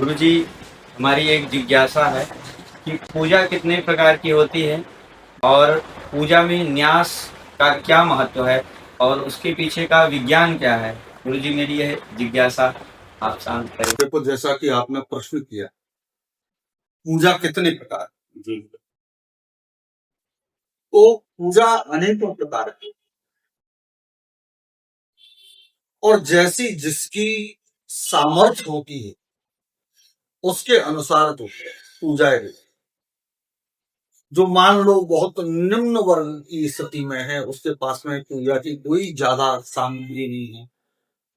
गुरुजी, हमारी एक जिज्ञासा है कि पूजा कितने प्रकार की होती है और पूजा में न्यास का क्या महत्व है और उसके पीछे का विज्ञान क्या है। गुरुजी, मेरी यह जिज्ञासा आप शांत करें। देखो, जैसा कि आपने प्रश्न किया, पूजा कितने प्रकार जी। तो पूजा अनेकों प्रकार की और जैसी जिसकी सामर्थ्य होती है उसके अनुसार तो पूजा है। जो मान लो बहुत निम्न वर्ग की स्थिति में है, उसके पास में पूजा की कोई ज्यादा सामग्री नहीं है,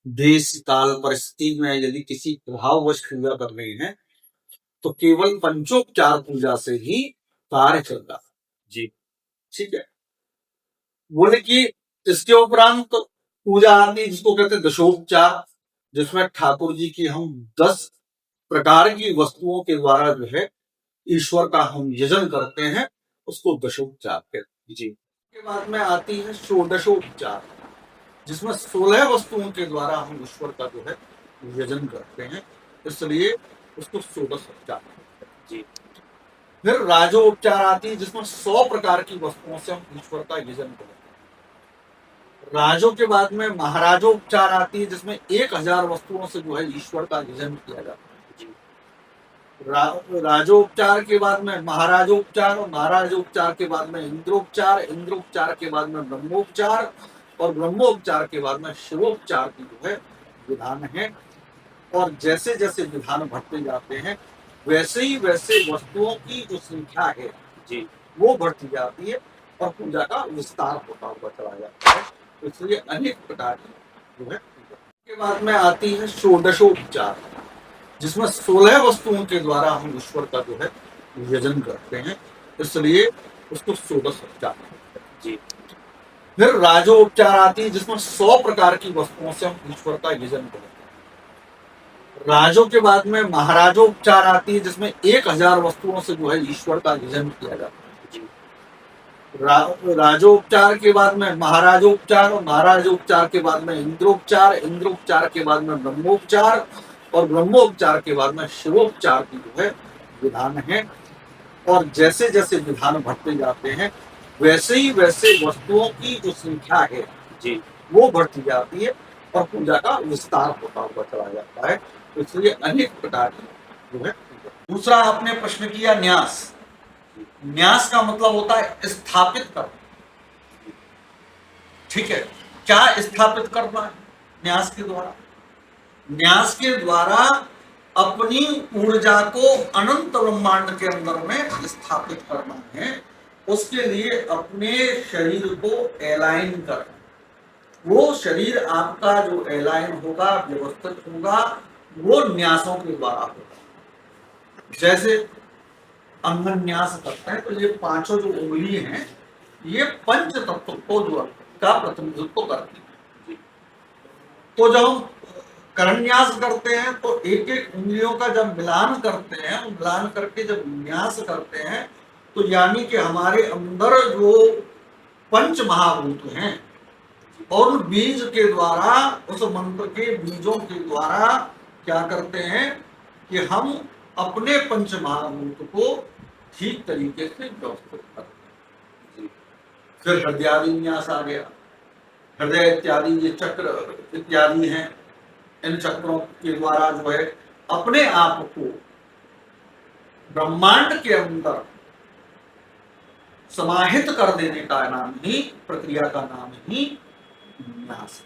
देश काल परिस्थिति में यदि किसी प्रभाववश पूजा कर रहे हैं तो केवल पंचोपचार पूजा से ही कार्य चलता है। जी। ठीक है। बोले कि इसके उपरांत तो पूजा आती है जिसको कहते हैं दशोपचार, जिसमें ठाकुर जी की हम 10 प्रकार की वस्तुओं के द्वारा जो है ईश्वर का हम यजन करते हैं, उसको दशोपचार कहते हैं। जी। के बाद में आती है षोडशोपचार, जिसमें 16 वस्तुओं के द्वारा हम ईश्वर का जो है यजन करते हैं, इसलिए उसको षोडशोपचार कहते हैं। जी। फिर राजोपचार आती है जिसमें 100 प्रकार की वस्तुओं से हम ईश्वर का यजन करते हैं। राजों के बाद में महाराजोपचार आती है जिसमें 1000 वस्तुओं से जो है ईश्वर का यजन किया जाता है। जी। राजोपचार के बाद में महाराजोपचार और महाराजोपचार के बाद में इंद्रोपचार, इंद्रोपचार के बाद में ब्रह्मोपचार और ब्रह्मोपचार के बाद में शिवोपचार की जो है विधान है। और जैसे जैसे विधान बढ़ते जाते हैं वैसे ही वैसे वस्तुओं की जो संख्या है जी। वो बढ़ती जाती है और पूजा का विस्तार होता हुआ चला जाता है। इसलिए अनेक प्रकार की जो है पूजा के बाद में आती है षोडशोपचार, जिसमें 16 वस्तुओं के द्वारा हम ईश्वर का जो है यजन करते हैं, इसलिए उसको षोडशोपचार कहते हैं। जी। फिर राजोपचार आती है जिसमें 100 प्रकार की वस्तुओं से हम ईश्वर का यजन करते हैं। राजों के बाद में महाराजोपचार आती है जिसमें 1000 वस्तुओं से जो है ईश्वर का यजन किया जाता है। जी। राजोपचार के बाद में महाराजोपचार और महाराजोपचार के बाद में इंद्रोपचार, इंद्रोपचार के बाद में ब्रह्मोपचार और ब्रह्मोपचार के बाद में शिवोपचार की जो है विधान है। और जैसे जैसे विधान बढ़ते जाते हैं वैसे ही वैसे वस्तुओं की जो संख्या है जी। वो बढ़ती जाती है और पूजा का विस्तार होता हुआ चला जाता है। इसलिए अनेक प्रकार की जो है। दूसरा आपने प्रश्न किया न्यास। न्यास का मतलब होता है स्थापित करना। ठीक है, क्या स्थापित करना है न्यास के द्वारा? न्यास के द्वारा अपनी ऊर्जा को अनंत ब्रह्मांड के अंदर में स्थापित करना है। उसके लिए अपने शरीर को एलाइन करना। वो शरीर आपका जो एलाइन होगा, व्यवस्थित होगा, वो न्यासों के द्वारा होगा। जैसे अंगन न्यास करते हैं तो ये पांचों जो उंगली हैं ये पंच तत्व को जो का प्रतिनिधित्व करती है। तो जब हम करन्यास करते हैं तो एक एक उंगलियों का जब मिलान करते हैं, मिलान करके जब न्यास करते हैं तो यानी कि हमारे अंदर जो पंच महाभूत हैं और उन बीज के द्वारा, उस मंत्र के बीजों के द्वारा क्या करते हैं कि हम अपने पंच महाभूत को ठीक तरीके से व्यवस्थित करते हैं। फिर हृदयादि न्यास आ गया। हृदय इत्यादि ये चक्र इत्यादि हैं, इन चक्रों के द्वारा जो है अपने आप को ब्रह्मांड के अंदर समाहित कर देने का नाम ही, प्रक्रिया का नाम ही न्यास।